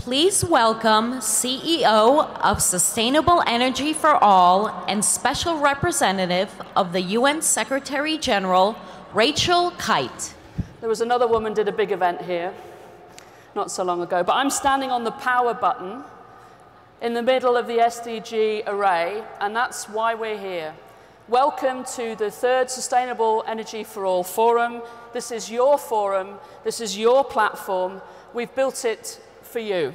Please welcome CEO of Sustainable Energy for All and Special Representative of the UN Secretary General, Rachel Kyte. There was another woman did a big event here not so long ago, but I'm standing on the power button in the middle of the SDG array, and that's why we're here. Welcome to the third Sustainable Energy for All Forum. This is your forum. This is your platform. We've built it for you.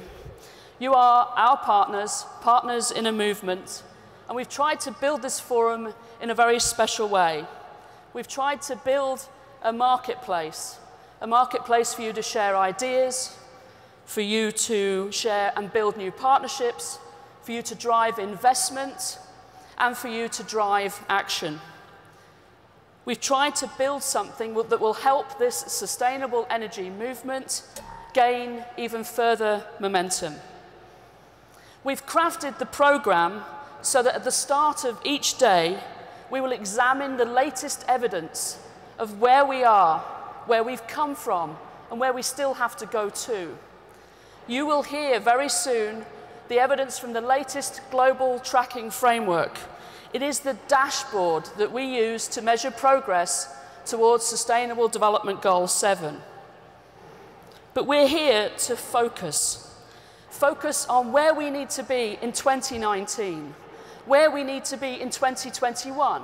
You are our partners, partners in a movement, and we've tried to build this forum in a very special way. We've tried to build a marketplace for you to share ideas, for you to share and build new partnerships, for you to drive investment, and for you to drive action. We've tried to build something that will help this sustainable energy movement gain even further momentum. We've crafted the program so that at the start of each day, we will examine the latest evidence of where we are, where we've come from, and where we still have to go to. You will hear very soon the evidence from the latest global tracking framework. It is the dashboard that we use to measure progress towards Sustainable Development Goal 7. But we're here to focus on where we need to be in 2019, where we need to be in 2021,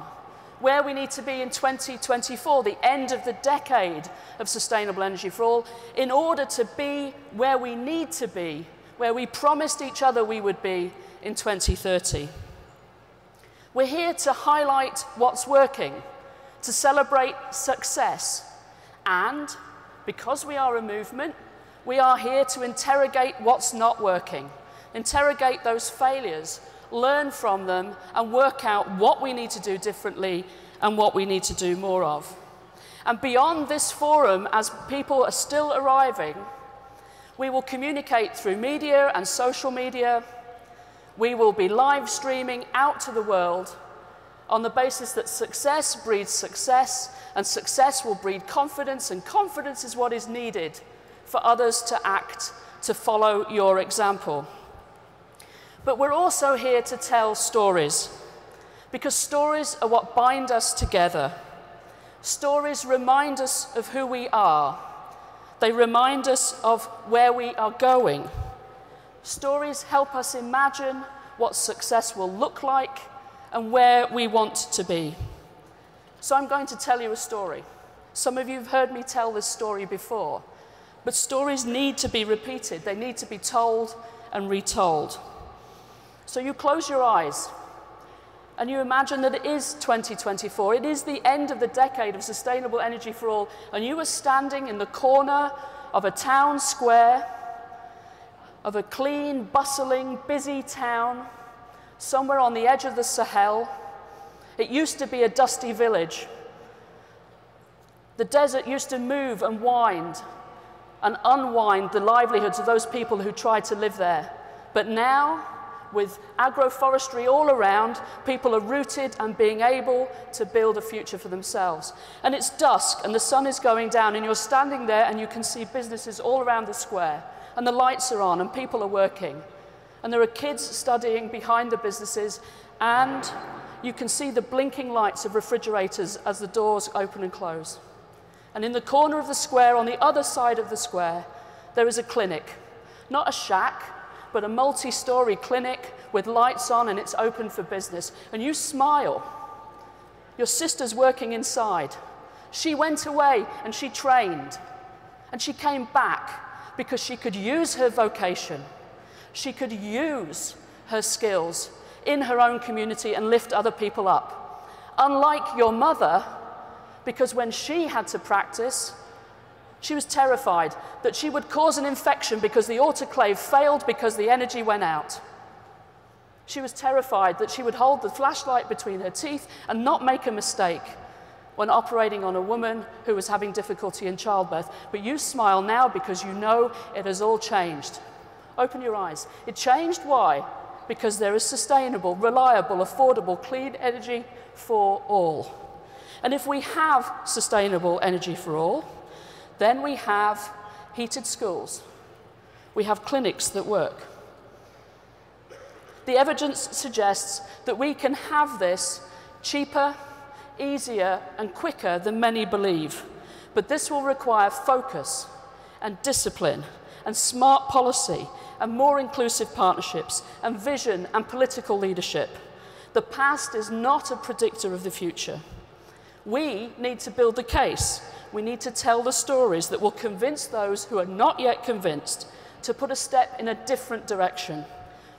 where we need to be in 2024, the end of the decade of Sustainable Energy for All, in order to be where we need to be, where we promised each other we would be in 2030. We're here to highlight what's working, to celebrate success, and because we are a movement, we are here to interrogate what's not working, interrogate those failures, learn from them, and work out what we need to do differently and what we need to do more of. And beyond this forum, as people are still arriving, we will communicate through media and social media. We will be live streaming out to the world on the basis that success breeds success, and success will breed confidence, and confidence is what is needed for others to act, to follow your example. But we're also here to tell stories, because stories are what bind us together. Stories remind us of who we are. They remind us of where we are going. Stories help us imagine what success will look like and where we want to be. So I'm going to tell you a story. Some of you have heard me tell this story before, but stories need to be repeated. They need to be told and retold. So you close your eyes and you imagine that it is 2024. It is the end of the decade of Sustainable Energy for All, and you are standing in the corner of a town square, of a clean, bustling, busy town, somewhere on the edge of the Sahel. It used to be a dusty village. The desert used to move and wind and unwind the livelihoods of those people who tried to live there. But now, with agroforestry all around, people are rooted and being able to build a future for themselves. And it's dusk and the sun is going down, and you're standing there and you can see businesses all around the square, and the lights are on and people are working. And there are kids studying behind the businesses, and you can see the blinking lights of refrigerators as the doors open and close. And in the corner of the square, on the other side of the square, there is a clinic. Not a shack, but a multi-story clinic with lights on, and it's open for business. And you smile. Your sister's working inside. She went away and she trained. And she came back because she could use her vocation. She could use her skills in her own community and lift other people up. Unlike your mother, because when she had to practice, she was terrified that she would cause an infection because the autoclave failed because the energy went out. She was terrified that she would hold the flashlight between her teeth and not make a mistake when operating on a woman who was having difficulty in childbirth. But you smile now because you know it has all changed. Open your eyes. It changed. Why? Because there is sustainable, reliable, affordable, clean energy for all. And if we have sustainable energy for all, then we have heated schools. We have clinics that work. The evidence suggests that we can have this cheaper, easier, and quicker than many believe. But this will require focus and discipline and smart policy and more inclusive partnerships and vision and political leadership. The past is not a predictor of the future. We need to build the case. We need to tell the stories that will convince those who are not yet convinced to put a step in a different direction.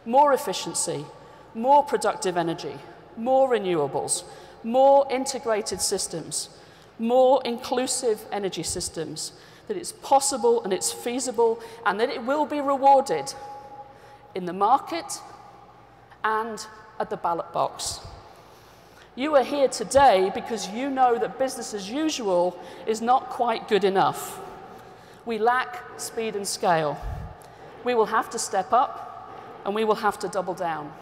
More efficiency, more productive energy, more renewables, more integrated systems, more inclusive energy systems, that it's possible and it's feasible and that it will be rewarded in the market and at the ballot box. You are here today because you know that business as usual is not quite good enough. We lack speed and scale. We will have to step up and we will have to double down.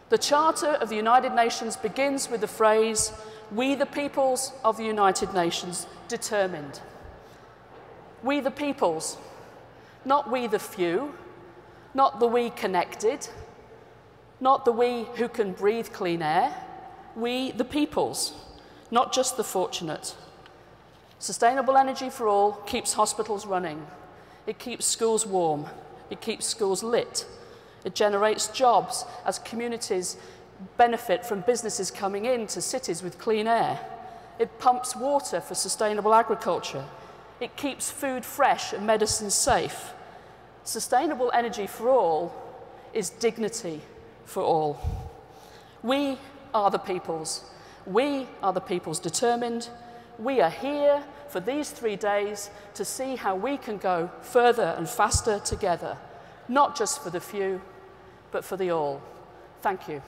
The Charter of the United Nations begins with the phrase, "We the peoples of the United Nations determined." We the peoples, not we the few, not the we connected, not the we who can breathe clean air. We the peoples, not just the fortunate. Sustainable energy for all keeps hospitals running. It keeps schools warm. It keeps schools lit. It generates jobs as communities benefit from businesses coming into cities with clean air. It pumps water for sustainable agriculture. It keeps food fresh and medicine safe. Sustainable energy for all is dignity for all. We are the peoples. We are the peoples determined. We are here for these 3 days to see how we can go further and faster together, not just for the few, but for the all. Thank you.